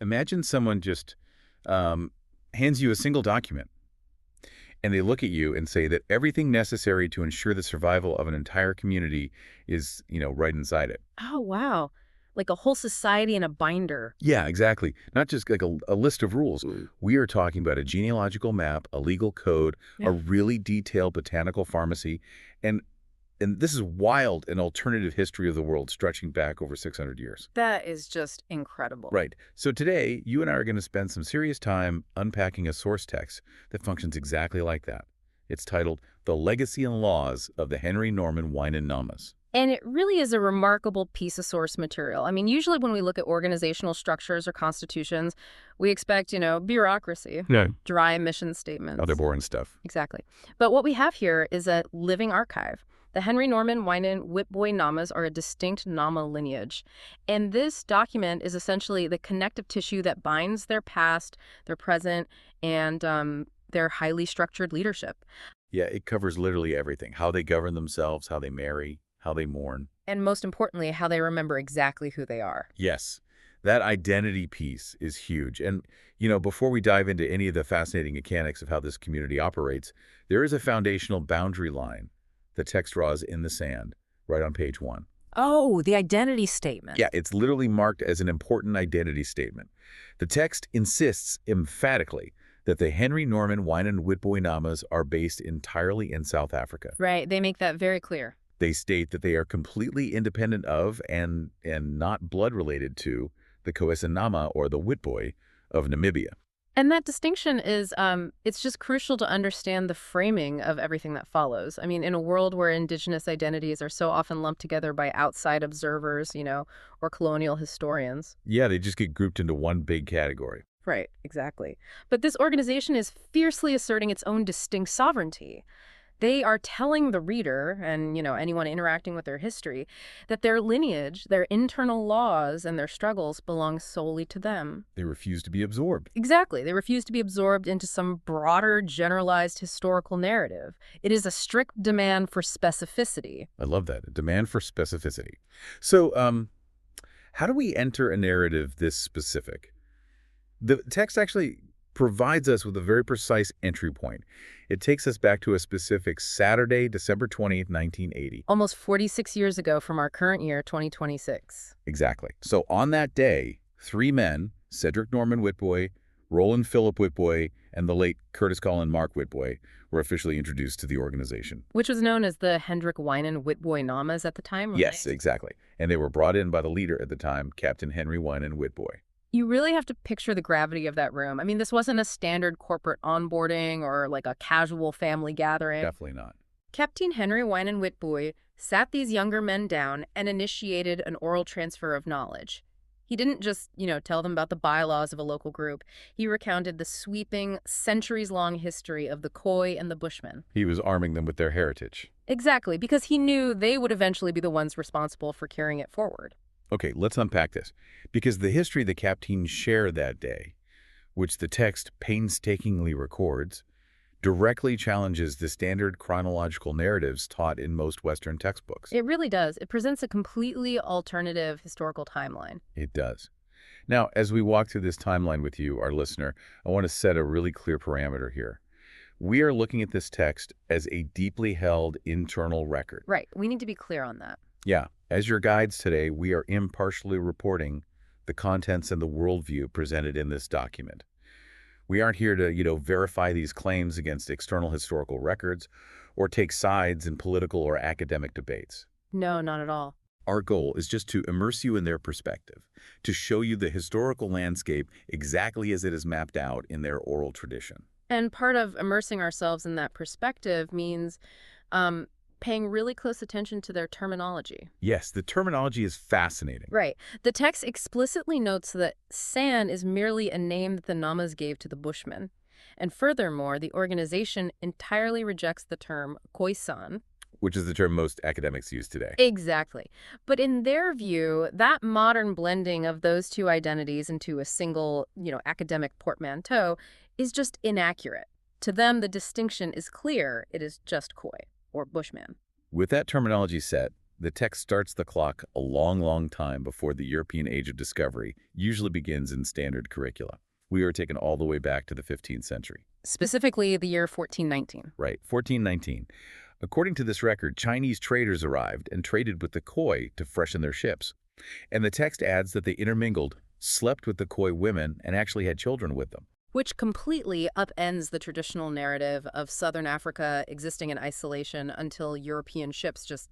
Imagine someone just hands you a single document, and they look at you and say that everything necessary to ensure the survival of an entire community is, right inside it. Oh, wow. Like a whole society in a binder. Yeah, exactly. Not just like a list of rules. We are talking about a genealogical map, a legal code, Yeah. a really detailed botanical pharmacy, and and this is wild, an alternative history of the world stretching back over 600 years. That is just incredible. Right. So today, you and I are going to spend some serious time unpacking a source text that functions exactly like that. It's titled The Legacy and Laws of the Henry Norman Wynand Namas. And it really is a remarkable piece of source material. I mean, usually when we look at organizational structures or constitutions, we expect, bureaucracy, No. dry mission statements. Other boring stuff. Exactly. But what we have here is a living archive. The Henry Norman Wynand Witbooi Namas are a distinct Nama lineage. And this document is essentially the connective tissue that binds their past, their present, and their highly structured leadership. Yeah, it covers literally everything. How they govern themselves, how they marry, how they mourn. And most importantly, how they remember exactly who they are. Yes, that identity piece is huge. And, before we dive into any of the fascinating mechanics of how this community operates, there is a foundational boundary line the text draws in the sand, right on page 1. Oh, the identity statement. Yeah, it's literally marked as an important identity statement. The text insists emphatically that the Henry Norman Wynand Witbooi Namas are based entirely in South Africa. Right, they make that very clear. They state that they are completely independent of and not blood related to the Khoisan Nama or the Witbooi of Namibia. And that distinction is, it's just crucial to understand the framing of everything that follows. I mean, in a world where indigenous identities are so often lumped together by outside observers, or colonial historians. Yeah, they just get grouped into one big category. Right, exactly. But this organization is fiercely asserting its own distinct sovereignty. They are telling the reader and, anyone interacting with their history that their lineage, their internal laws, and their struggles belong solely to them. They refuse to be absorbed. Exactly. They refuse to be absorbed into some broader, generalized historical narrative. It is a strict demand for specificity. I love that. A demand for specificity. So, how do we enter a narrative this specific? The text actually provides us with a very precise entry point. It takes us back to a specific Saturday, December 20th, 1980. Almost 46 years ago from our current year, 2026. Exactly. So on that day, 3 men, Cedric Norman Witbooi, Roland Philip Witbooi, and the late Curtis Colin Mark Witbooi, were officially introduced to the organization. Which was known as the Hendrik Wynand Witbooi Namas at the time, right? Yes, exactly. And they were brought in by the leader at the time, Captain Henry Wynand Witbooi. You really have to picture the gravity of that room. I mean, this wasn't a standard corporate onboarding or like a casual family gathering. Definitely not. Captain Henry Wynand Witbooi sat these younger men down and initiated an oral transfer of knowledge. He didn't just, tell them about the bylaws of a local group. He recounted the sweeping, centuries-long history of the Khoi and the Bushmen. He was arming them with their heritage. Exactly, because he knew they would eventually be the ones responsible for carrying it forward. Okay, let's unpack this. Because the history the captains share that day, which the text painstakingly records, directly challenges the standard chronological narratives taught in most Western textbooks. It really does. It presents a completely alternative historical timeline. It does. Now, as we walk through this timeline with you, our listener, I want to set a really clear parameter here. We are looking at this text as a deeply held internal record. Right. We need to be clear on that. Yeah. As your guides today, we are impartially reporting the contents and the worldview presented in this document. We aren't here to, verify these claims against external historical records or take sides in political or academic debates. No, not at all. Our goal is just to immerse you in their perspective, to show you the historical landscape exactly as it is mapped out in their oral tradition. And part of immersing ourselves in that perspective means paying really close attention to their terminology. Yes, the terminology is fascinating. Right. The text explicitly notes that San is merely a name that the Namas gave to the Bushmen. And furthermore, the organization entirely rejects the term Khoisan. Which is the term most academics use today. Exactly. But in their view, that modern blending of those two identities into a single, academic portmanteau is just inaccurate. To them, the distinction is clear. It is just Khoi, or Bushman. With that terminology set, The text starts the clock a long, long time before the European Age of Discovery usually begins in standard curricula. We are taken all the way back to the 15th century. Specifically, the year 1419. Right, 1419. According to this record, Chinese traders arrived and traded with the Khoi to freshen their ships. And the text adds that they intermingled, slept with the Khoi women, and actually had children with them. Which completely upends the traditional narrative of southern Africa existing in isolation until European ships just,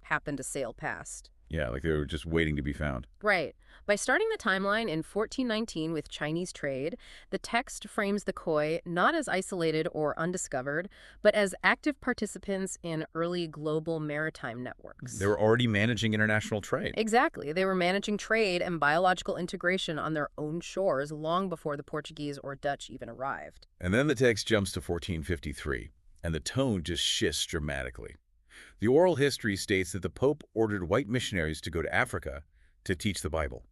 happened to sail past. Yeah, like they were just waiting to be found. Right. By starting the timeline in 1419 with Chinese trade, the text frames the Khoi not as isolated or undiscovered, but as active participants in early global maritime networks. They were already managing international trade. Exactly. They were managing trade and biological integration on their own shores long before the Portuguese or Dutch even arrived. And then the text jumps to 1453, and the tone just shifts dramatically. The oral history states that the Pope ordered white missionaries to go to Africa to teach the Bible.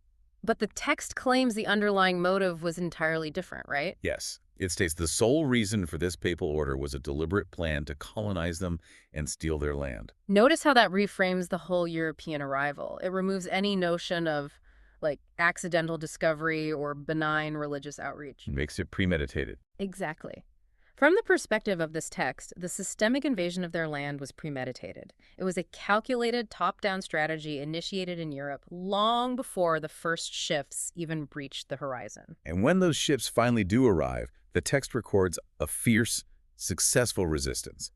But the text claims the underlying motive was entirely different, right? Yes, it states the sole reason for this papal order was a deliberate plan to colonize them and steal their land. Notice how that reframes the whole European arrival. It removes any notion of, accidental discovery or benign religious outreach. It makes it premeditated. Exactly. From the perspective of this text, the systemic invasion of their land was premeditated. It was a calculated top-down strategy initiated in Europe long before the first ships even breached the horizon. And when those ships finally do arrive, the text records a fierce, successful resistance.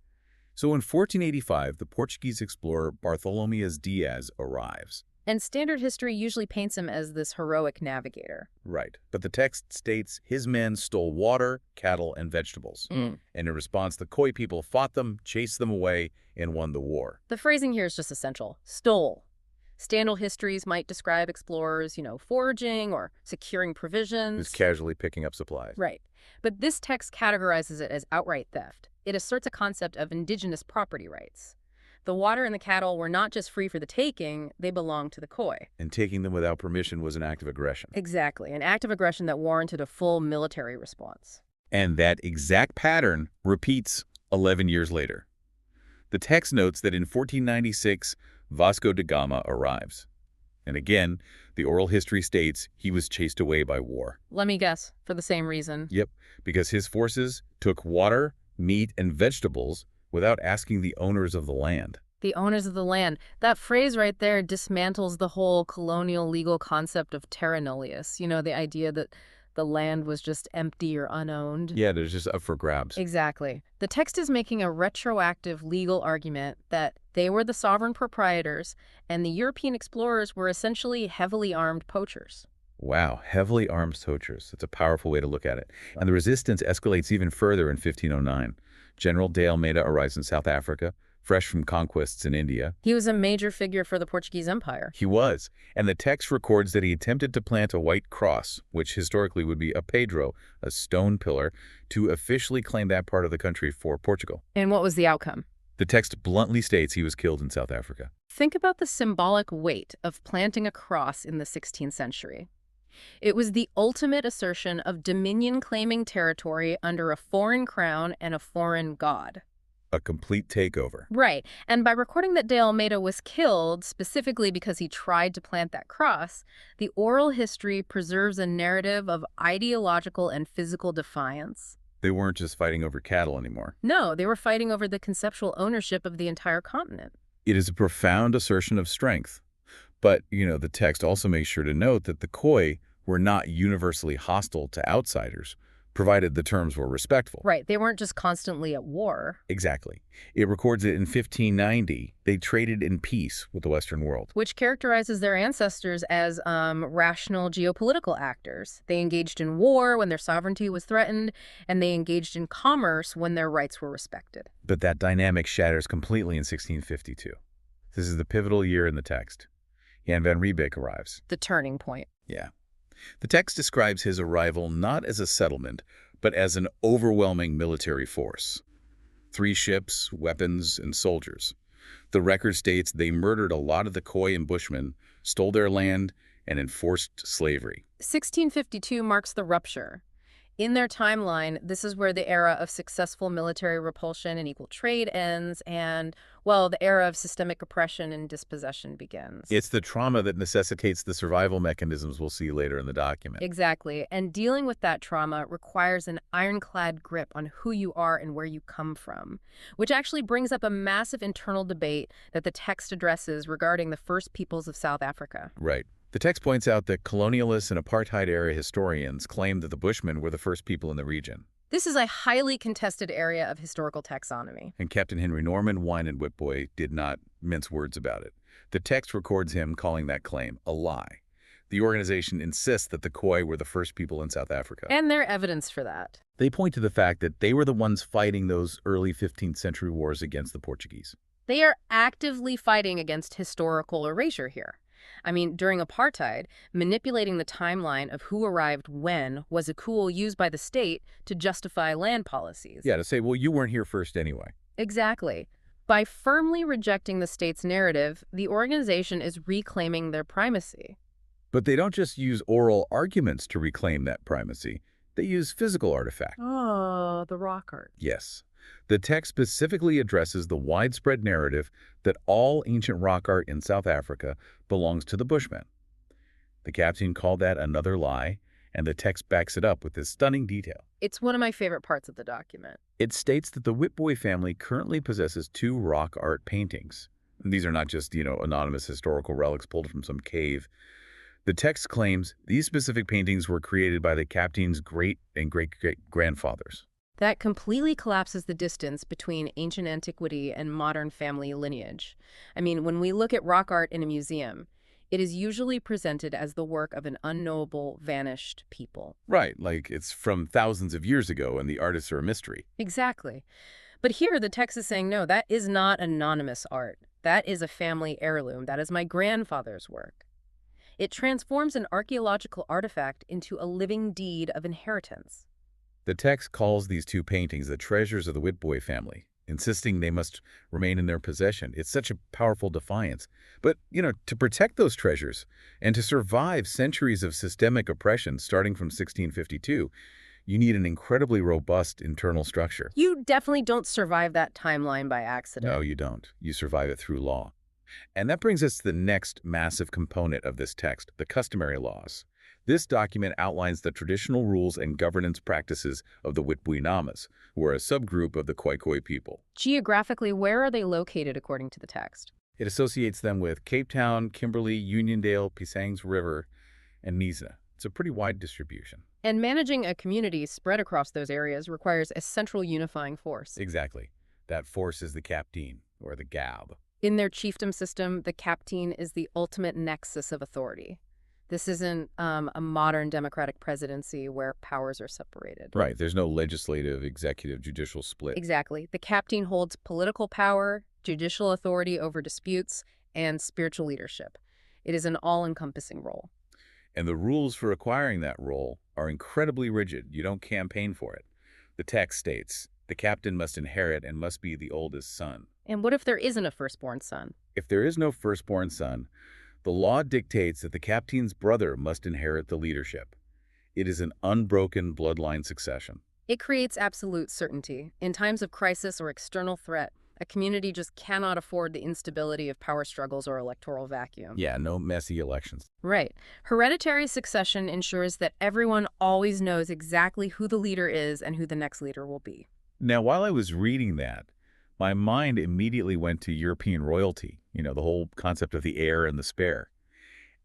So in 1485, the Portuguese explorer Bartholomew Diaz arrives. And standard history usually paints him as this heroic navigator. Right. But the text states his men stole water, cattle, and vegetables. And in response, the Khoi people fought them, chased them away, and won the war. The phrasing here is just essential. Stole. Standard histories might describe explorers, foraging or securing provisions. Just casually picking up supplies. Right. But this text categorizes it as outright theft. It asserts a concept of indigenous property rights. The water and the cattle were not just free for the taking, they belonged to the Khoi. And taking them without permission was an act of aggression. Exactly, an act of aggression that warranted a full military response. And that exact pattern repeats 11 years later. The text notes that in 1496, Vasco da Gama arrives. And again, the oral history states he was chased away by war. Let me guess, for the same reason. Yep, because his forces took water, meat, and vegetables without asking the owners of the land. The owners of the land. That phrase right there dismantles the whole colonial legal concept of terra nullius. The idea that the land was just empty or unowned. Yeah, they're just up for grabs. Exactly. The text is making a retroactive legal argument that they were the sovereign proprietors and the European explorers were essentially heavily armed poachers. Wow, heavily armed poachers. That's a powerful way to look at it. And the resistance escalates even further in 1509. General de Almeida arrives in South Africa, fresh from conquests in India. He was a major figure for the Portuguese Empire. He was, and the text records that he attempted to plant a white cross, which historically would be a pedro, a stone pillar, to officially claim that part of the country for Portugal. And what was the outcome? The text bluntly states he was killed in South Africa. Think about the symbolic weight of planting a cross in the 16th century. It was the ultimate assertion of dominion-claiming territory under a foreign crown and a foreign god. A complete takeover. Right. And by recording that de Almeida was killed, specifically because he tried to plant that cross, the oral history preserves a narrative of ideological and physical defiance. They weren't just fighting over cattle anymore. No, they were fighting over the conceptual ownership of the entire continent. It is a profound assertion of strength. But, the text also makes sure to note that the Khoi were not universally hostile to outsiders, provided the terms were respectful. Right, they weren't just constantly at war. Exactly. It records that in 1590, they traded in peace with the Western world. Which characterizes their ancestors as rational geopolitical actors. They engaged in war when their sovereignty was threatened, and they engaged in commerce when their rights were respected. But that dynamic shatters completely in 1652. This is the pivotal year in the text. Jan van Riebeeck arrives. The turning point. Yeah. The text describes his arrival not as a settlement, but as an overwhelming military force. 3 ships, weapons, and soldiers. The record states they murdered a lot of the Khoi and Bushmen, stole their land, and enforced slavery. 1652 marks the rupture. In their timeline, this is where the era of successful military repulsion and equal trade ends, and, well, the era of systemic oppression and dispossession begins. It's the trauma that necessitates the survival mechanisms we'll see later in the document. Exactly. And dealing with that trauma requires an ironclad grip on who you are and where you come from, which actually brings up a massive internal debate that the text addresses regarding the first peoples of South Africa. Right. The text points out that colonialists and apartheid-era historians claim that the Bushmen were the first people in the region. This is a highly contested area of historical taxonomy. And Captain Henry Norman, Wynand, Witbooi did not mince words about it. The text records him calling that claim a lie. The organization insists that the Khoi were the first people in South Africa. And there's evidence for that. They point to the fact that they were the ones fighting those early 15th century wars against the Portuguese. They are actively fighting against historical erasure here. I mean, during apartheid, manipulating the timeline of who arrived when was a tool used by the state to justify land policies. Yeah, to say, well, you weren't here first anyway. Exactly. By firmly rejecting the state's narrative, the organization is reclaiming their primacy. But they don't just use oral arguments to reclaim that primacy. They use physical artifacts. Oh, the rock art. Yes. The text specifically addresses the widespread narrative that all ancient rock art in South Africa belongs to the Bushmen. The captain called that another lie, and the text backs it up with this stunning detail. It's one of my favorite parts of the document. It states that the Witbooi family currently possesses 2 rock art paintings. These are not just, anonymous historical relics pulled from some cave. The text claims these specific paintings were created by the captain's great and great-great-grandfathers. That completely collapses the distance between ancient antiquity and modern family lineage. I mean, when we look at rock art in a museum, it is usually presented as the work of an unknowable, vanished people. Right, like it's from thousands of years ago and the artists are a mystery. Exactly. But here the text is saying, no, that is not anonymous art. That is a family heirloom. That is my grandfather's work. It transforms an archaeological artifact into a living deed of inheritance. The text calls these 2 paintings the treasures of the Witbooi family, insisting they must remain in their possession. It's such a powerful defiance. But, to protect those treasures and to survive centuries of systemic oppression starting from 1652, you need an incredibly robust internal structure. You definitely don't survive that timeline by accident. No, you don't. You survive it through law. And that brings us to the next massive component of this text, the customary laws. This document outlines the traditional rules and governance practices of the Witbooi Namas, who are a subgroup of the Khoikhoi people. Geographically, where are they located according to the text? It associates them with Cape Town, Kimberley, Uniondale, Pisangs River, and Nisa. It's a pretty wide distribution. And managing a community spread across those areas requires a central unifying force. Exactly. That force is the Captain, or the Gab. In their chiefdom system, the Captain is the ultimate nexus of authority. This isn't a modern democratic presidency where powers are separated. Right. There's no legislative, executive, judicial split. Exactly. The Captain holds political power, judicial authority over disputes, and spiritual leadership. It is an all-encompassing role. And the rules for acquiring that role are incredibly rigid. You don't campaign for it. The text states, the captain must inherit and must be the oldest son. And what if there isn't a firstborn son? If there is no firstborn son, the law dictates that the captain's brother must inherit the leadership. It is an unbroken bloodline succession. It creates absolute certainty. In times of crisis or external threat, a community just cannot afford the instability of power struggles or electoral vacuum. Yeah, no messy elections. Right. Hereditary succession ensures that everyone always knows exactly who the leader is and who the next leader will be. Now, while I was reading that, my mind immediately went to European royalty, the whole concept of the heir and the spare.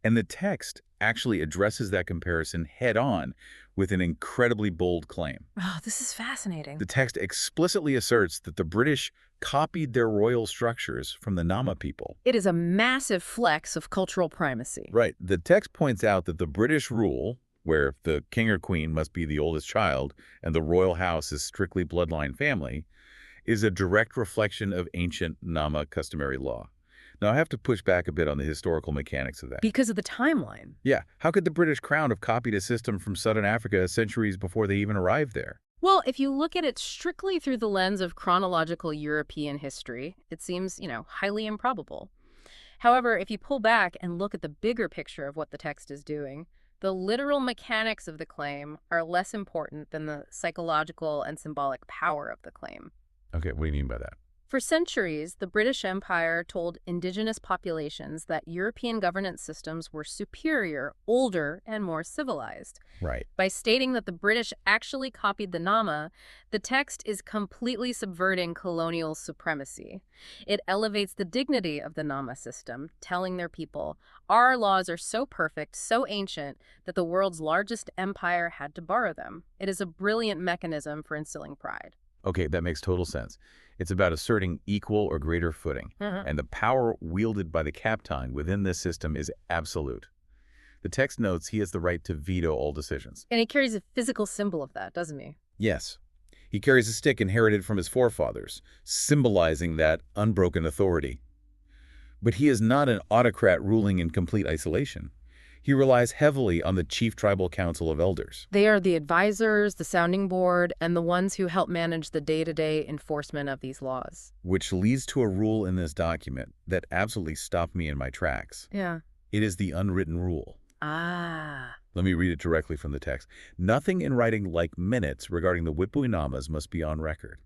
And the text actually addresses that comparison head-on with an incredibly bold claim. Oh, this is fascinating. The text explicitly asserts that the British copied their royal structures from the Nama people. It is a massive flex of cultural primacy. Right. The text points out that the British rule, where the king or queen must be the oldest child and the royal house is strictly bloodline family, is a direct reflection of ancient Nama customary law. Now, I have to push back a bit on the historical mechanics of that. Because of the timeline. Yeah, how could the British Crown have copied a system from southern Africa centuries before they even arrived there? Well, if you look at it strictly through the lens of chronological European history, it seems, highly improbable. However, if you pull back and look at the bigger picture of what the text is doing, The literal mechanics of the claim are less important than the psychological and symbolic power of the claim. Okay, what do you mean by that? For centuries, the British Empire told indigenous populations that European governance systems were superior, older, and more civilized. Right. By stating that the British actually copied the Nama, the text is completely subverting colonial supremacy. It elevates the dignity of the Nama system, telling their people, our laws are so perfect, so ancient, that the world's largest empire had to borrow them. It is a brilliant mechanism for instilling pride. Okay, that makes total sense. It's about asserting equal or greater footing, and the power wielded by the captain within this system is absolute. The text notes he has the right to veto all decisions. And he carries a physical symbol of that, doesn't he? Yes, he carries a stick inherited from his forefathers, symbolizing that unbroken authority. But he is not an autocrat ruling in complete isolation. He relies heavily on the Chief Tribal Council of Elders. They are the advisors, the sounding board, and the ones who help manage the day-to-day enforcement of these laws. Which leads to a rule in this document that absolutely stopped me in my tracks. Yeah. It is the unwritten rule. Ah. Let me read it directly from the text. Nothing in writing like minutes regarding the Witbooi Namas must be on record.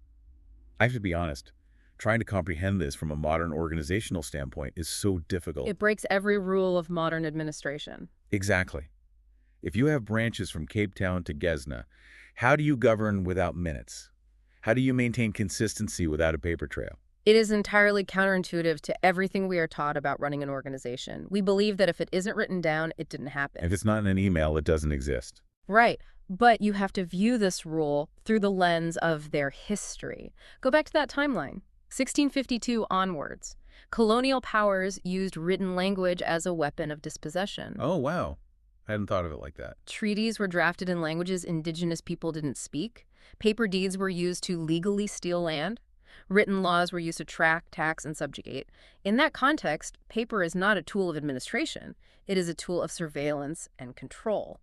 I have to be honest. Trying to comprehend this from a modern organizational standpoint is so difficult. It breaks every rule of modern administration. Exactly. If you have branches from Cape Town to Gesna, how do you govern without minutes? How do you maintain consistency without a paper trail? It is entirely counterintuitive to everything we are taught about running an organization. We believe that if it isn't written down, it didn't happen. If it's not in an email, it doesn't exist. Right. But you have to view this rule through the lens of their history. Go back to that timeline. 1652 onwards. Colonial powers used written language as a weapon of dispossession. Oh, wow. I hadn't thought of it like that. Treaties were drafted in languages indigenous people didn't speak. Paper deeds were used to legally steal land. Written laws were used to track, tax, and subjugate. In that context, paper is not a tool of administration. It is a tool of surveillance and control.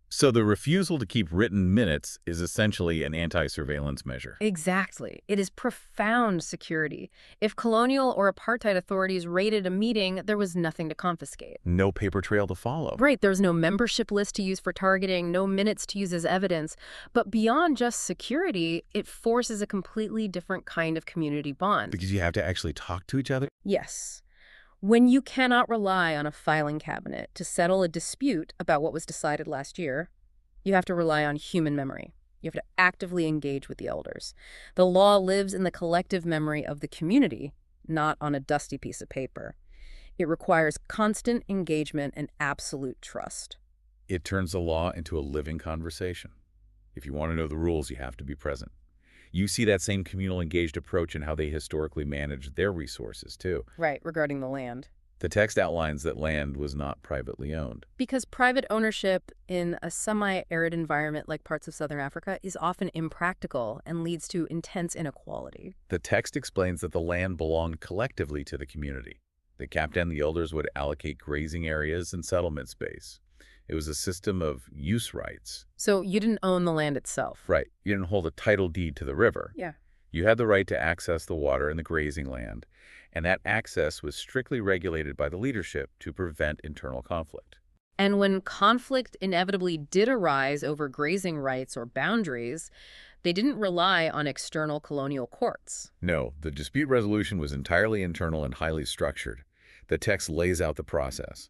So the refusal to keep written minutes is essentially an anti-surveillance measure. Exactly. It is profound security. If colonial or apartheid authorities raided a meeting, there was nothing to confiscate. No paper trail to follow. Right, there's no membership list to use for targeting, no minutes to use as evidence. But beyond just security, it forces a completely different kind of community bond. Because you have to actually talk to each other? Yes. When you cannot rely on a filing cabinet to settle a dispute about what was decided last year, you have to rely on human memory. You have to actively engage with the elders. The law lives in the collective memory of the community, not on a dusty piece of paper. It requires constant engagement and absolute trust. It turns the law into a living conversation. If you want to know the rules, you have to be present. You see that same communal engaged approach in how they historically managed their resources, too. Right, regarding the land. The text outlines that land was not privately owned. Because private ownership in a semi-arid environment like parts of southern Africa is often impractical and leads to intense inequality. The text explains that the land belonged collectively to the community. The captain and the elders would allocate grazing areas and settlement space. It was a system of use rights. So you didn't own the land itself. Right. You didn't hold a title deed to the river. Yeah. You had the right to access the water and the grazing land, and that access was strictly regulated by the leadership to prevent internal conflict. And when conflict inevitably did arise over grazing rights or boundaries, they didn't rely on external colonial courts. No, the dispute resolution was entirely internal and highly structured. The text lays out the process.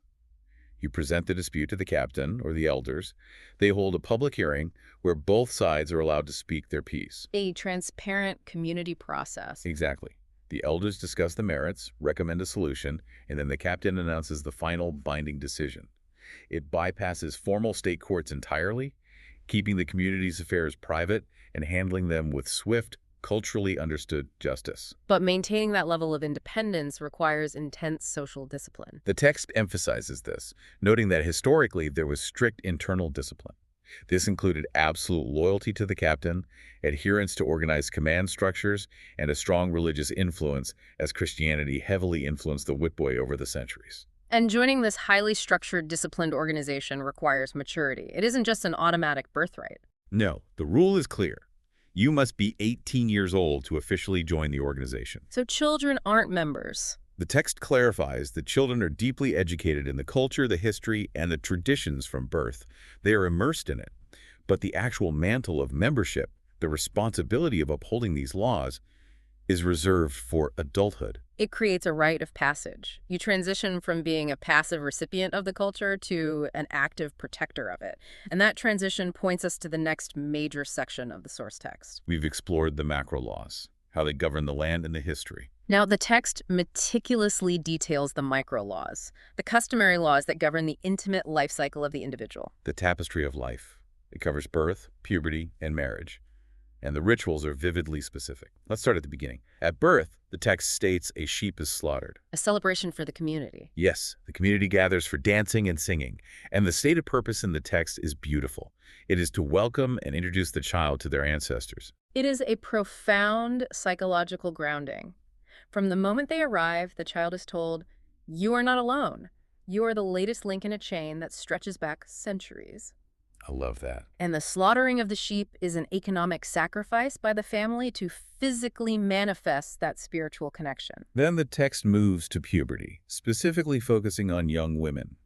You present the dispute to the captain or the elders. They hold a public hearing where both sides are allowed to speak their piece. A transparent community process. Exactly. The elders discuss the merits, recommend a solution, and then the captain announces the final binding decision. It bypasses formal state courts entirely, keeping the community's affairs private and handling them with swift, culturally understood justice. But maintaining that level of independence requires intense social discipline. The text emphasizes this, noting that historically there was strict internal discipline. This included absolute loyalty to the captain, adherence to organized command structures, and a strong religious influence, as Christianity heavily influenced the Witbooi over the centuries. And joining this highly structured, disciplined organization requires maturity. It isn't just an automatic birthright. No, the rule is clear. You must be 18 years old to officially join the organization. So children aren't members. The text clarifies that children are deeply educated in the culture, the history, and the traditions from birth. They are immersed in it. But the actual mantle of membership, the responsibility of upholding these laws, is reserved for adulthood. It creates a rite of passage. You transition from being a passive recipient of the culture to an active protector of it. And that transition points us to the next major section of the source text. We've explored the macro laws, how they govern the land and the history. Now, the text meticulously details the micro laws, the customary laws that govern the intimate life cycle of the individual. The tapestry of life. It covers birth, puberty, and marriage. And the rituals are vividly specific. Let's start at the beginning. At birth, the text states a sheep is slaughtered. A celebration for the community. Yes, the community gathers for dancing and singing, and the stated purpose in the text is beautiful. It is to welcome and introduce the child to their ancestors. It is a profound psychological grounding. From the moment they arrive, the child is told, "You are not alone. You are the latest link in a chain that stretches back centuries." I love that. And the slaughtering of the sheep is an economic sacrifice by the family to physically manifest that spiritual connection. Then the text moves to puberty, specifically focusing on young women.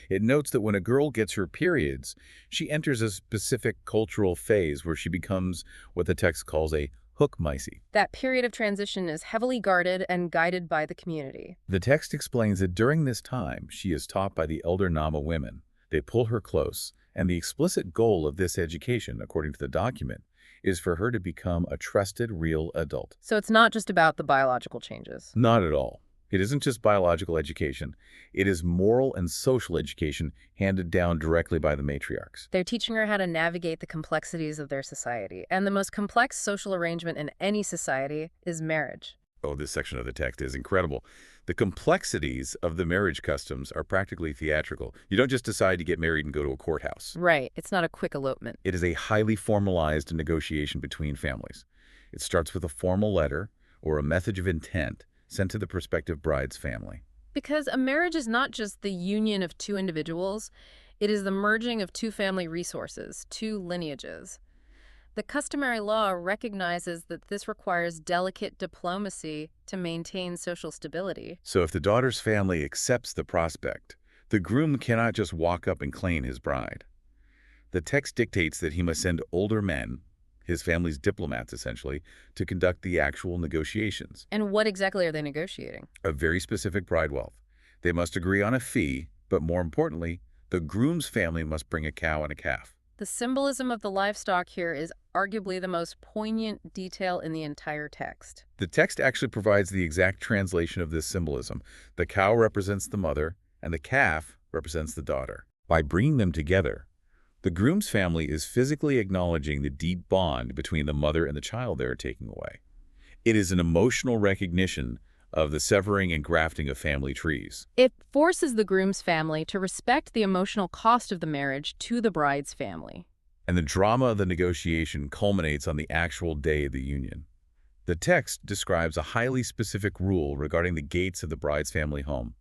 It notes that when a girl gets her periods, she enters a specific cultural phase where she becomes what the text calls a hookmeissie. That period of transition is heavily guarded and guided by the community. The text explains that during this time, she is taught by the elder Nama women. They pull her close, and the explicit goal of this education, according to the document, is for her to become a trusted, real adult. So it's not just about the biological changes. Not at all. It isn't just biological education. It is moral and social education handed down directly by the matriarchs. They're teaching her how to navigate the complexities of their society. And the most complex social arrangement in any society is marriage. Oh, this section of the text is incredible. The complexities of the marriage customs are practically theatrical. You don't just decide to get married and go to a courthouse. Right. It's not a quick elopement. It is a highly formalized negotiation between families. It starts with a formal letter or a message of intent sent to the prospective bride's family. Because a marriage is not just the union of two individuals, it is the merging of two family resources, two lineages. The customary law recognizes that this requires delicate diplomacy to maintain social stability. So if the daughter's family accepts the prospect, the groom cannot just walk up and claim his bride. The text dictates that he must send older men, his family's diplomats essentially, to conduct the actual negotiations. And what exactly are they negotiating? A very specific bride wealth. They must agree on a fee, but more importantly, the groom's family must bring a cow and a calf. The symbolism of the livestock here is arguably the most poignant detail in the entire text. The text actually provides the exact translation of this symbolism. The cow represents the mother, and the calf represents the daughter. By bringing them together, the groom's family is physically acknowledging the deep bond between the mother and the child they are taking away. It is an emotional recognition of the severing and grafting of family trees. It forces the groom's family to respect the emotional cost of the marriage to the bride's family. And the drama of the negotiation culminates on the actual day of the union. The text describes a highly specific rule regarding the gates of the bride's family home.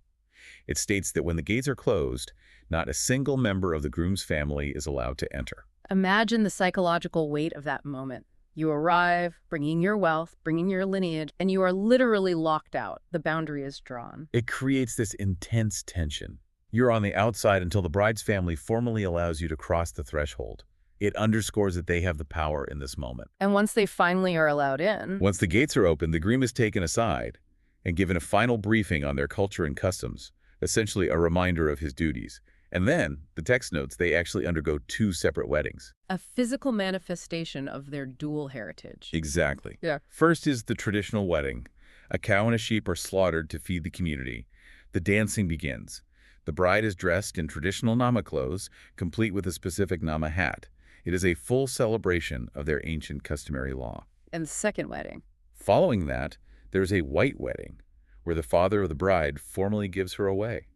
It states that when the gates are closed, not a single member of the groom's family is allowed to enter. Imagine the psychological weight of that moment. You arrive, bringing your wealth, bringing your lineage, and you are literally locked out. The boundary is drawn. It creates this intense tension. You're on the outside until the bride's family formally allows you to cross the threshold. It underscores that they have the power in this moment. And once they finally are allowed in, Once the gates are open, the groom is taken aside and given a final briefing on their culture and customs, essentially a reminder of his duties. And then, the text notes, they actually undergo two separate weddings. a physical manifestation of their dual heritage. Exactly. Yeah. First is the traditional wedding. A cow and a sheep are slaughtered to feed the community. The dancing begins. The bride is dressed in traditional Nama clothes, complete with a specific Nama hat. It is a full celebration of their ancient customary law. And the second wedding. Following that, there's a white wedding, where the father of the bride formally gives her away.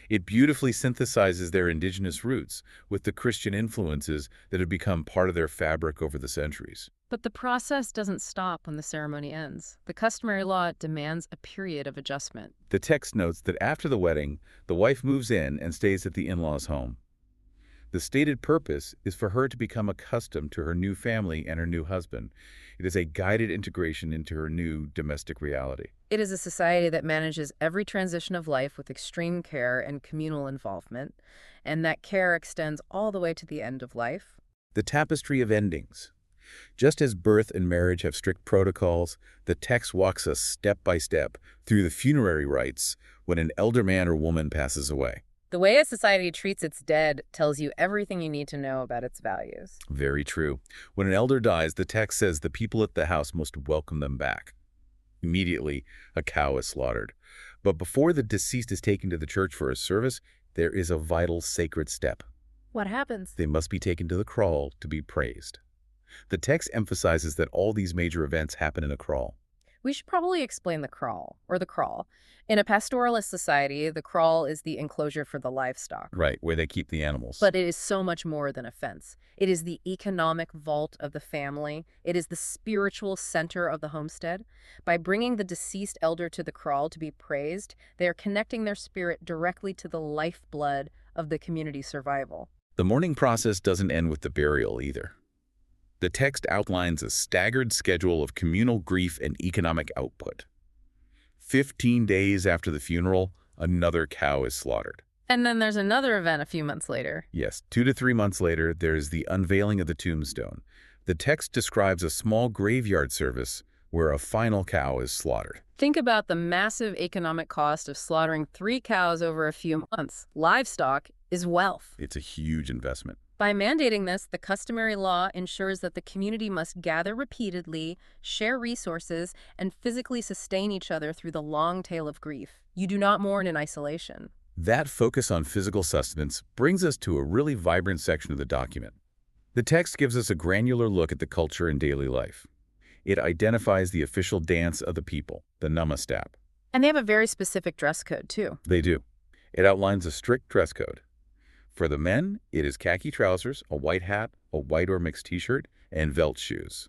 It beautifully synthesizes their indigenous roots with the Christian influences that have become part of their fabric over the centuries. But the process doesn't stop when the ceremony ends. The customary law demands a period of adjustment. The text notes that after the wedding, the wife moves in and stays at the in-laws' home. The stated purpose is for her to become accustomed to her new family and her new husband. It is a guided integration into her new domestic reality. It is a society that manages every transition of life with extreme care and communal involvement, and that care extends all the way to the end of life. The tapestry of endings. Just as birth and marriage have strict protocols, the text walks us step by step through the funerary rites when an elder man or woman passes away. The way a society treats its dead tells you everything you need to know about its values. Very true. When an elder dies, the text says the people at the house must welcome them back. Immediately, a cow is slaughtered. But before the deceased is taken to the church for a service, there is a vital sacred step. What happens? They must be taken to the kraal to be praised. The text emphasizes that all these major events happen in a kraal. We should probably explain the kraal, or the kraal. In a pastoralist society, the kraal is the enclosure for the livestock. Right, where they keep the animals. But it is so much more than a fence. It is the economic vault of the family. It is the spiritual center of the homestead. By bringing the deceased elder to the kraal to be praised, they are connecting their spirit directly to the lifeblood of the community's survival. The mourning process doesn't end with the burial either. The text outlines a staggered schedule of communal grief and economic output. 15 days after the funeral, another cow is slaughtered. And then there's another event a few months later. Yes, 2 to 3 months later, there's the unveiling of the tombstone. The text describes a small graveyard service where a final cow is slaughtered. Think about the massive economic cost of slaughtering 3 cows over a few months. Livestock is wealth. It's a huge investment. By mandating this, the customary law ensures that the community must gather repeatedly, share resources, and physically sustain each other through the long tail of grief. You do not mourn in isolation. That focus on physical sustenance brings us to a really vibrant section of the document. The text gives us a granular look at the culture and daily life. It identifies the official dance of the people, the namastap. And they have a very specific dress code, too. They do. It outlines a strict dress code. For the men, it is khaki trousers, a white hat, a white or mixed t-shirt, and felt shoes.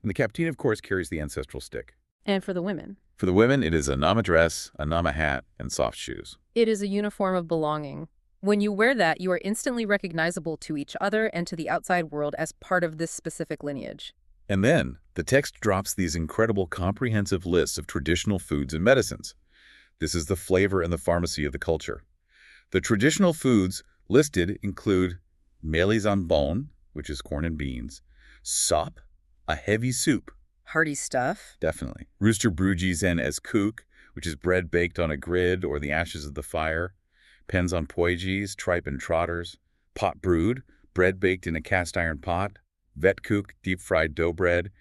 And the captain, of course, carries the ancestral stick. And for the women? For the women, it is a nama dress, a nama hat, and soft shoes. It is a uniform of belonging. When you wear that, you are instantly recognizable to each other and to the outside world as part of this specific lineage. And then, the text drops these incredible comprehensive lists of traditional foods and medicines. This is the flavor and the pharmacy of the culture. The traditional foods listed include melizambon, which is corn and beans, sop, a heavy soup. Hearty stuff. Definitely. Rooster broogies and as kook, which is bread baked on a grid or the ashes of the fire. Pens on poiges, tripe and trotters. Pot brewed, bread baked in a cast iron pot. Vetkoek, deep-fried dough bread.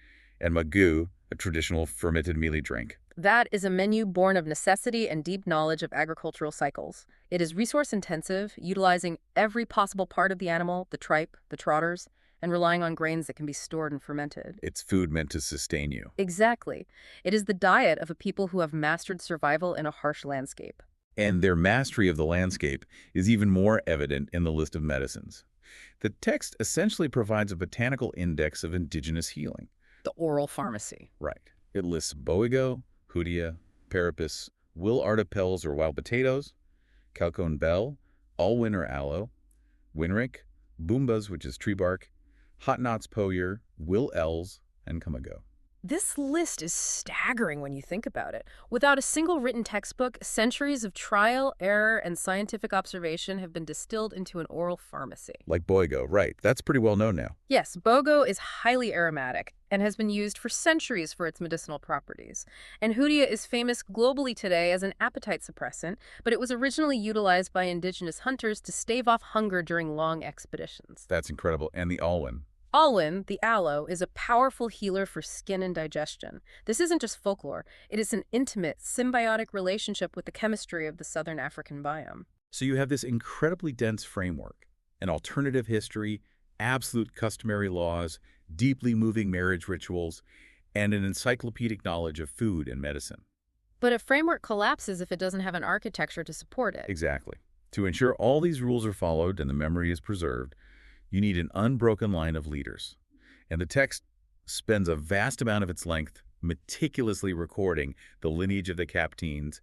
And magoo, a traditional fermented mealie drink. That is a menu born of necessity and deep knowledge of agricultural cycles. It is resource-intensive, utilizing every possible part of the animal, the tripe, the trotters, and relying on grains that can be stored and fermented. It's food meant to sustain you. Exactly. It is the diet of a people who have mastered survival in a harsh landscape. And their mastery of the landscape is even more evident in the list of medicines. The text essentially provides a botanical index of indigenous healing. The oral pharmacy. Right. It lists boigo, hoodia, parapis, will artipels or wild potatoes, calcone bell, alwyn or aloe, winrick, boombas, which is tree bark, hot knots poyer, will ells, and kumago. This list is staggering when you think about it. Without a single written textbook, centuries of trial, error, and scientific observation have been distilled into an oral pharmacy. Like boigo, right. That's pretty well known now. Yes, bogo is highly aromatic and has been used for centuries for its medicinal properties. And hoodia is famous globally today as an appetite suppressant, but it was originally utilized by indigenous hunters to stave off hunger during long expeditions. That's incredible. And the alwyn. Alwyn, the aloe, is a powerful healer for skin and digestion. This isn't just folklore. It is an intimate, symbiotic relationship with the chemistry of the southern African biome. So you have this incredibly dense framework, an alternative history, absolute customary laws, deeply moving marriage rituals, and an encyclopedic knowledge of food and medicine. But a framework collapses if it doesn't have an architecture to support it. Exactly. To ensure all these rules are followed and the memory is preserved, you need an unbroken line of leaders. And the text spends a vast amount of its length meticulously recording the lineage of the captains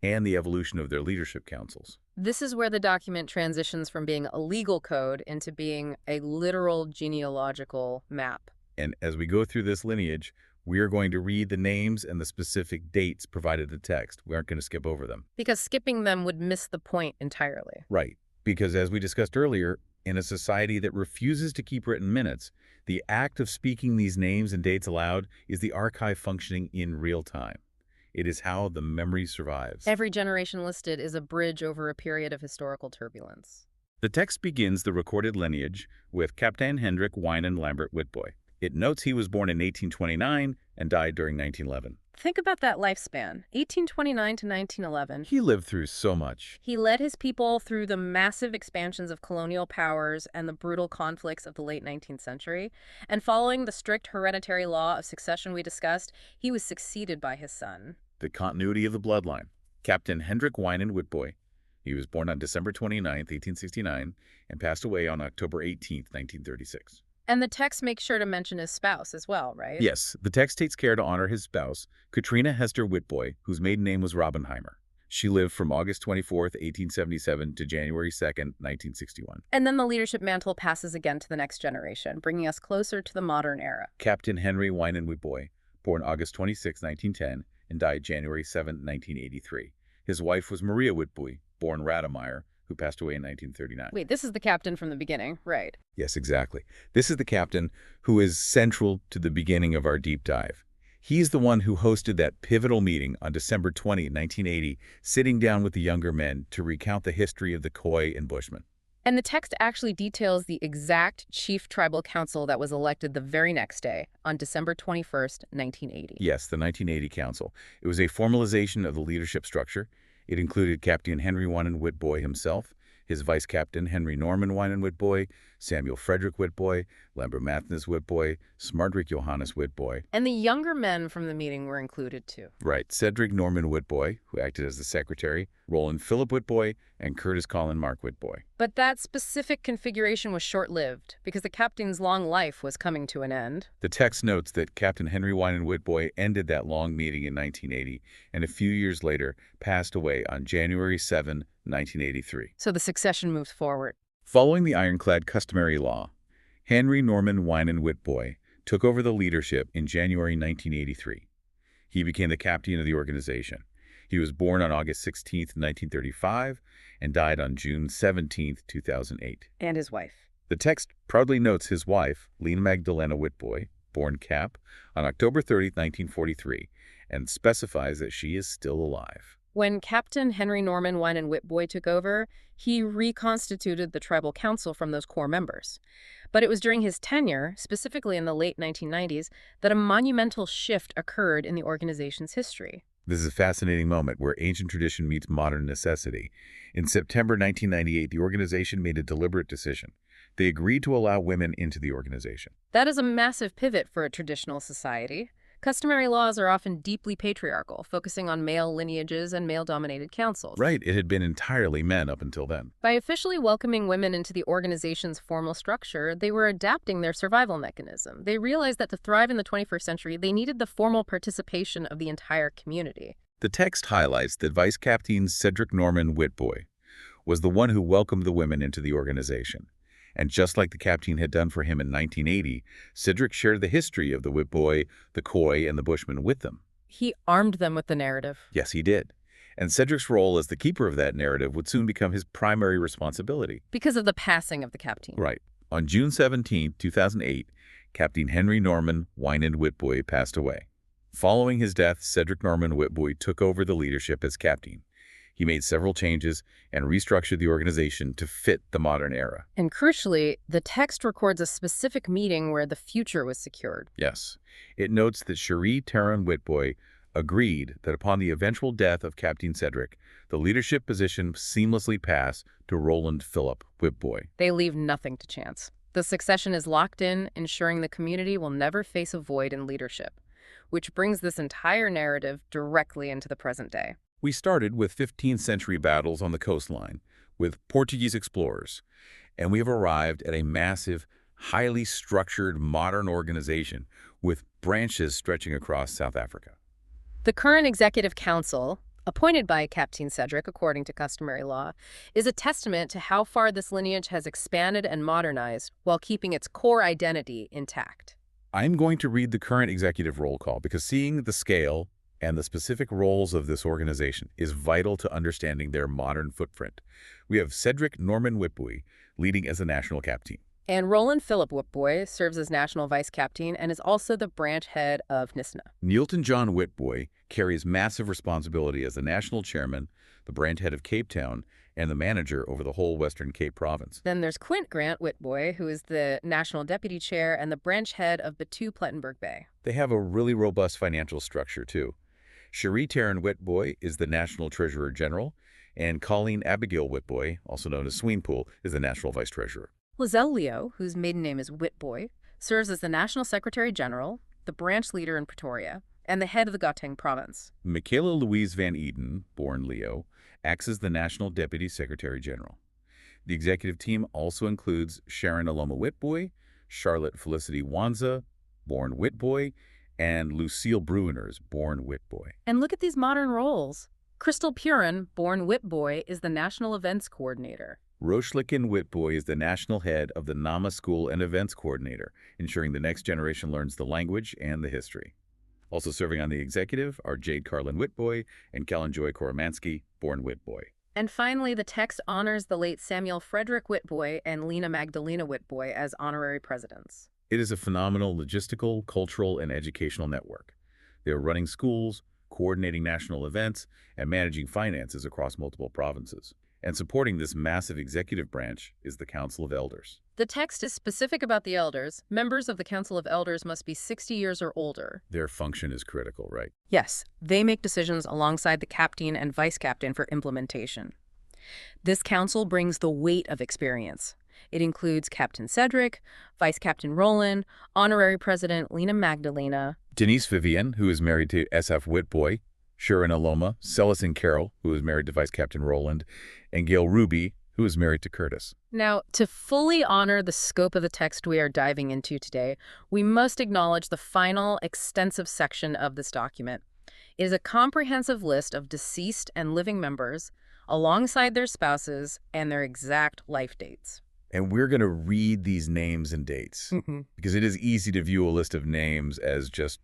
and the evolution of their leadership councils. This is where the document transitions from being a legal code into being a literal genealogical map. And as we go through this lineage, we are going to read the names and the specific dates provided in the text. We aren't going to skip over them. Because skipping them would miss the point entirely. Right. Because as we discussed earlier, in a society that refuses to keep written minutes, the act of speaking these names and dates aloud is the archive functioning in real time. It is how the memory survives. Every generation listed is a bridge over a period of historical turbulence. The text begins the recorded lineage with Captain Hendrik Wynand Lambert Witbooi. It notes he was born in 1829 and died during 1911. Think about that lifespan, 1829 to 1911. He lived through so much. He led his people through the massive expansions of colonial powers and the brutal conflicts of the late 19th century. And following the strict hereditary law of succession we discussed, he was succeeded by his son. The continuity of the bloodline. Captain Hendrik Wynand Witbooi. He was born on December 29, 1869, and passed away on October 18, 1936. And the text makes sure to mention his spouse as well, right? Yes, the text takes care to honor his spouse, Katrina Hester Witbooi, whose maiden name was Robbenheimer. She lived from August 24, 1877 to January 2, 1961. And then the leadership mantle passes again to the next generation, bringing us closer to the modern era. Captain Henry Wynand Witbooi, born August 26, 1910, and died January 7, 1983. His wife was Maria Witbooi, born Rademeyer, who passed away in 1939. Wait, this is the captain from the beginning, right? Yes, exactly. This is the captain who is central to the beginning of our deep dive. He's the one who hosted that pivotal meeting on December 20, 1980, sitting down with the younger men to recount the history of the Khoi and Bushmen. And the text actually details the exact chief tribal council that was elected the very next day, on December 21st, 1980. Yes, the 1980 council. It was a formalization of the leadership structure. It included Captain Henry Wynand Witbooi himself, his vice captain Henry Norman Wynand Witbooi, Samuel Frederick Witbooi, Lambert Matthias Witbooi, Smartrik Johannes Witbooi. And the younger men from the meeting were included too. Right, Cedric Norman Witbooi, who acted as the secretary, Roland Philip Witbooi, and Curtis Colin Mark Witbooi. But that specific configuration was short-lived, because the captain's long life was coming to an end. The text notes that Captain Henry Wynand Witbooi ended that long meeting in 1980, and a few years later passed away on January 7, 1983. So the succession moves forward. Following the ironclad customary law, Henry Norman Wynand Witbooi took over the leadership in January 1983. He became the captain of the organization. He was born on August 16, 1935, and died on June 17, 2008. And his wife. The text proudly notes his wife, Lena Magdalena Witbooi, born Cap, on October 30, 1943, and specifies that she is still alive. When Captain Henry Norman Wynand Witbooi took over, he reconstituted the tribal council from those core members. But it was during his tenure, specifically in the late 1990s, that a monumental shift occurred in the organization's history. This is a fascinating moment where ancient tradition meets modern necessity. In September 1998, the organization made a deliberate decision. They agreed to allow women into the organization. That is a massive pivot for a traditional society. Customary laws are often deeply patriarchal, focusing on male lineages and male-dominated councils. Right, it had been entirely men up until then. By officially welcoming women into the organization's formal structure, they were adapting their survival mechanism. They realized that to thrive in the 21st century, they needed the formal participation of the entire community. The text highlights that Vice Captain Cedric Norman Witbooi was the one who welcomed the women into the organization. And just like the captain had done for him in 1980, Cedric shared the history of the Witbooi, the Khoi, and the Bushmen with them. He armed them with the narrative. Yes, he did. And Cedric's role as the keeper of that narrative would soon become his primary responsibility. Because of the passing of the captain. Right. On June 17, 2008, Captain Henry Norman Wynand Witbooi passed away. Following his death, Cedric Norman Witbooi took over the leadership as captain. He made several changes and restructured the organization to fit the modern era. And crucially, the text records a specific meeting where the future was secured. Yes. It notes that Cherie Tarrant Witbooi agreed that upon the eventual death of Captain Cedric, the leadership position seamlessly passed to Roland Philip Witbooi. They leave nothing to chance. The succession is locked in, ensuring the community will never face a void in leadership, which brings this entire narrative directly into the present day. We started with 15th century battles on the coastline with Portuguese explorers, and we have arrived at a massive, highly structured modern organization with branches stretching across South Africa. The current executive council, appointed by Captain Cedric according to customary law, is a testament to how far this lineage has expanded and modernized while keeping its core identity intact. I'm going to read the current executive roll call because seeing the scale and the specific roles of this organization is vital to understanding their modern footprint. We have Cedric Norman Witbooi leading as the national captain. And Roland Philip Witbooi serves as national vice captain and is also the branch head of NISNA. Neilton John Witbooi carries massive responsibility as the national chairman, the branch head of Cape Town, and the manager over the whole Western Cape province. Then there's Quint Grant Witbooi, who is the national deputy chair and the branch head of Batu-Plettenberg Bay. They have a really robust financial structure, too. Cherie Taryn Witbooi is the national treasurer general, and Colleen Abigail Witbooi, also known as Sweenpool, is the national vice treasurer. Lizelle Leo, whose maiden name is Witbooi, serves as the national secretary general, the branch leader in Pretoria, and the head of the Gauteng province. Michaela Louise Van Eden, born Leo, acts as the national deputy secretary general. The executive team also includes Sharon Aloma Witbooi, Charlotte Felicity Wanza, born Witbooi, and Lucille Bruiners, born Witbooi. And look at these modern roles. Crystal Purin, born Witbooi, is the national events coordinator. Rochlikin Witbooi is the national head of the Nama School and Events Coordinator, ensuring the next generation learns the language and the history. Also serving on the executive are Jade Carlin Witbooi and Kalanjoy Koromansky, born Witbooi. And finally, the text honors the late Samuel Frederick Witbooi and Lena Magdalena Witbooi as honorary presidents. It is a phenomenal logistical, cultural, and educational network. They are running schools, coordinating national events, and managing finances across multiple provinces. And supporting this massive executive branch is the Council of Elders. The text is specific about the elders. Members of the Council of Elders must be 60 years or older. Their function is critical, right? Yes, they make decisions alongside the captain and vice captain for implementation. This council brings the weight of experience. It includes Captain Cedric, Vice Captain Roland, Honorary President Lena Magdalena, Denise Vivian, who is married to SF Witbooi, Sharon Aloma, Celestin Carroll, who is married to Vice Captain Roland, and Gail Ruby, who is married to Curtis. Now, to fully honor the scope of the text we are diving into today, we must acknowledge the final, extensive section of this document. It is a comprehensive list of deceased and living members, alongside their spouses and their exact life dates. And we're going to read these names and dates because it is easy to view a list of names as just,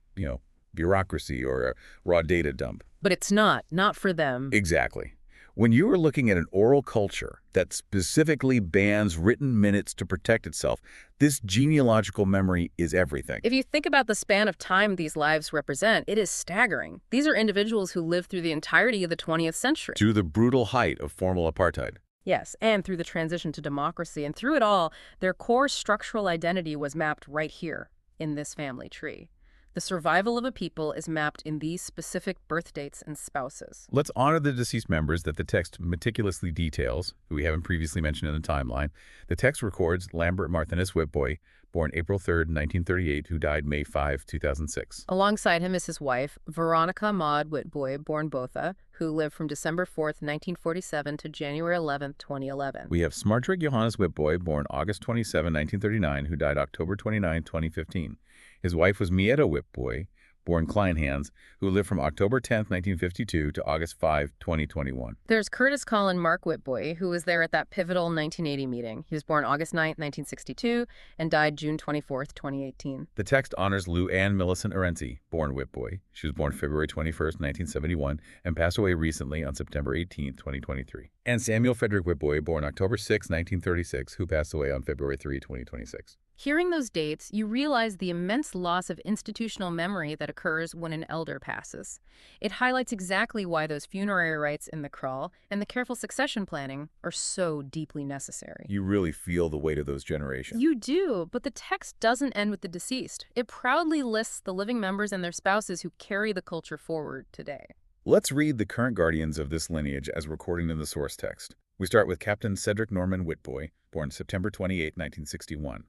bureaucracy or a raw data dump. But it's not for them. Exactly. When you are looking at an oral culture that specifically bans written minutes to protect itself, this genealogical memory is everything. If you think about the span of time these lives represent, it is staggering. These are individuals who lived through the entirety of the 20th century. To the brutal height of formal apartheid. Yes, and through the transition to democracy. And through it all, their core structural identity was mapped right here in this family tree. The survival of a people is mapped in these specific birth dates and spouses. Let's honor the deceased members that the text meticulously details, who we haven't previously mentioned in the timeline. The text records Lambert Martinus Witbooi, born April 3, 1938, who died May 5, 2006. Alongside him is his wife, Veronica Maud Witbooi, born Botha, who lived from December 4, 1947 to January 11, 2011. We have Smartrick Johannes Witbooi, born August 27, 1939, who died October 29, 2015. His wife was Mietta Witbooi, born Kleinhans, who lived from October 10, 1952 to August 5, 2021. There's Curtis Colin Mark Witbooi, who was there at that pivotal 1980 meeting. He was born August 9, 1962, and died June 24, 2018. The text honors Lou Ann Millicent Arenzi, born Witbooi. She was born February 21, 1971, and passed away recently on September 18, 2023. And Samuel Frederick Witbooi, born October 6, 1936, who passed away on February 3, 2026. Hearing those dates, you realize the immense loss of institutional memory that occurs when an elder passes. It highlights exactly why those funerary rites in the kraal and the careful succession planning are so deeply necessary. You really feel the weight of those generations. You do, but the text doesn't end with the deceased. It proudly lists the living members and their spouses who carry the culture forward today. Let's read the current guardians of this lineage as recorded in the source text. We start with Captain Cedric Norman Witbooi, born September 28, 1961.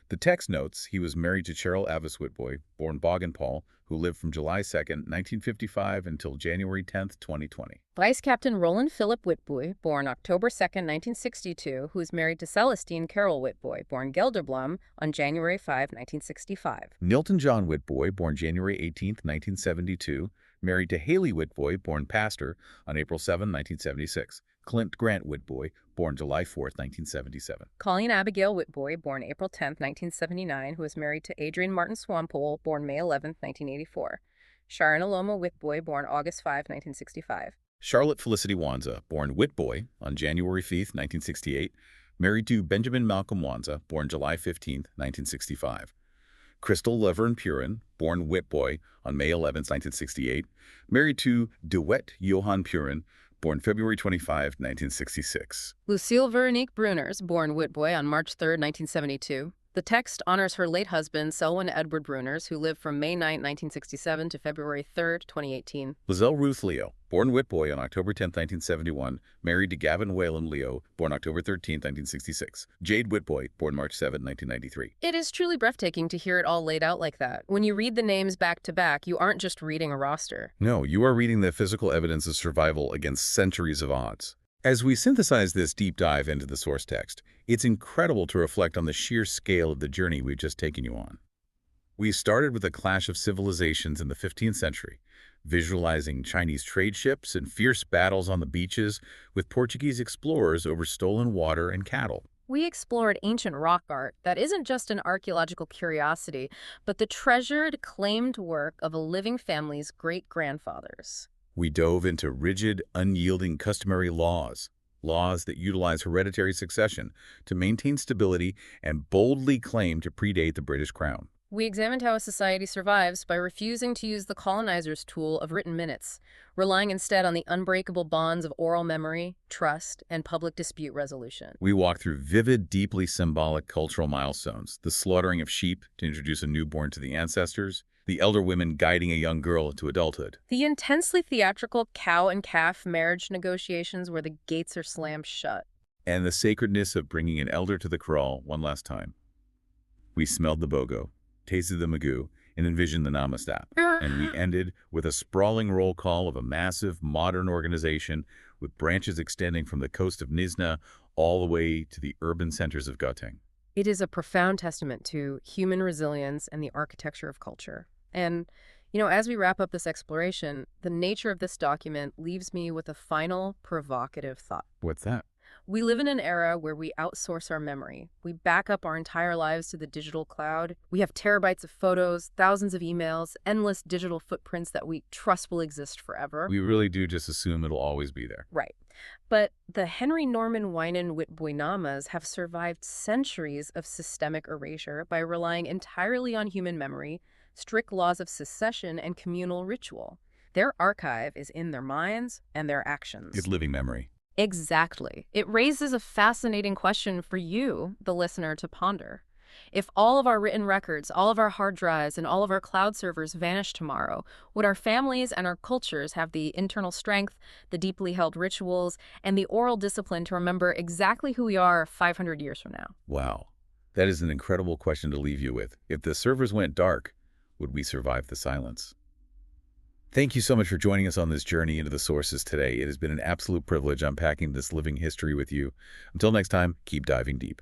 The text notes he was married to Cheryl Avis Witbooi, born Boggenpaul, who lived from July 2, 1955 until January 10, 2020. Vice Captain Roland Philip Witbooi, born October 2, 1962, who is married to Celestine Carroll Witbooi, born Gelderblom, on January 5, 1965. Neilton John Witbooi, born January 18, 1972, Married to Haley Witbooi, born Pastor, on April 7, 1976. Clint Grant Witbooi, born July 4, 1977. Colleen Abigail Witbooi, born April 10, 1979, who is married to Adrian Martin Swampole, born May 11, 1984. Sharon Aloma Witbooi, born August 5, 1965. Charlotte Felicity Wanza, born Witbooi on January 5, 1968. Married to Benjamin Malcolm Wanza, born July 15, 1965. Crystal Laverne Purin, born Witbooi on May 11, 1968. Married to DeWitt Johan Purin, born February 25, 1966. Lucille Veronique Bruners, born Witbooi on March 3, 1972. The text honors her late husband, Selwyn Edward Bruners, who lived from May 9, 1967 to February 3, 2018. Lizelle Ruth Leo, born Witbooi on October 10, 1971, married to Gavin Whalen Leo, born October 13, 1966. Jade Witbooi, born March 7, 1993. It is truly breathtaking to hear it all laid out like that. When you read the names back to back, you aren't just reading a roster. No, you are reading the physical evidence of survival against centuries of odds. As we synthesize this deep dive into the source text, it's incredible to reflect on the sheer scale of the journey we've just taken you on. We started with a clash of civilizations in the 15th century, visualizing Chinese trade ships and fierce battles on the beaches with Portuguese explorers over stolen water and cattle. We explored ancient rock art that isn't just an archaeological curiosity, but the treasured, claimed work of a living family's great-grandfathers. We dove into rigid, unyielding customary laws that utilize hereditary succession to maintain stability and boldly claim to predate the British crown. We examined how a society survives by refusing to use the colonizers' tool of written minutes, relying instead on the unbreakable bonds of oral memory, trust, and public dispute resolution. We walked through vivid, deeply symbolic cultural milestones, the slaughtering of sheep to introduce a newborn to the ancestors, the elder women guiding a young girl into adulthood, The intensely theatrical cow and calf marriage negotiations where the gates are slammed shut. and the sacredness of bringing an elder to the kraal one last time. We smelled the bogo, tasted the magoo, and envisioned the namaste. And we ended with a sprawling roll call of a massive, modern organization with branches extending from the coast of Nizhna all the way to the urban centers of Gauteng. It is a profound testament to human resilience and the architecture of culture. And, as we wrap up this exploration, the nature of this document leaves me with a final provocative thought. What's that? We live in an era where we outsource our memory. We back up our entire lives to the digital cloud. We have terabytes of photos, thousands of emails, endless digital footprints that we trust will exist forever. We really do just assume it'll always be there. Right. But the Henry Norman Wynand Witbooi Namas have survived centuries of systemic erasure by relying entirely on human memory, strict laws of succession, and communal ritual. Their archive is in their minds and their actions. It's living memory. Exactly. It raises a fascinating question for you, the listener, to ponder. If all of our written records, all of our hard drives, and all of our cloud servers vanish tomorrow, would our families and our cultures have the internal strength, the deeply held rituals, and the oral discipline to remember exactly who we are 500 years from now? Wow. That is an incredible question to leave you with. If the servers went dark, would we survive the silence? Thank you so much for joining us on this journey into the sources today. It has been an absolute privilege unpacking this living history with you. Until next time, keep diving deep.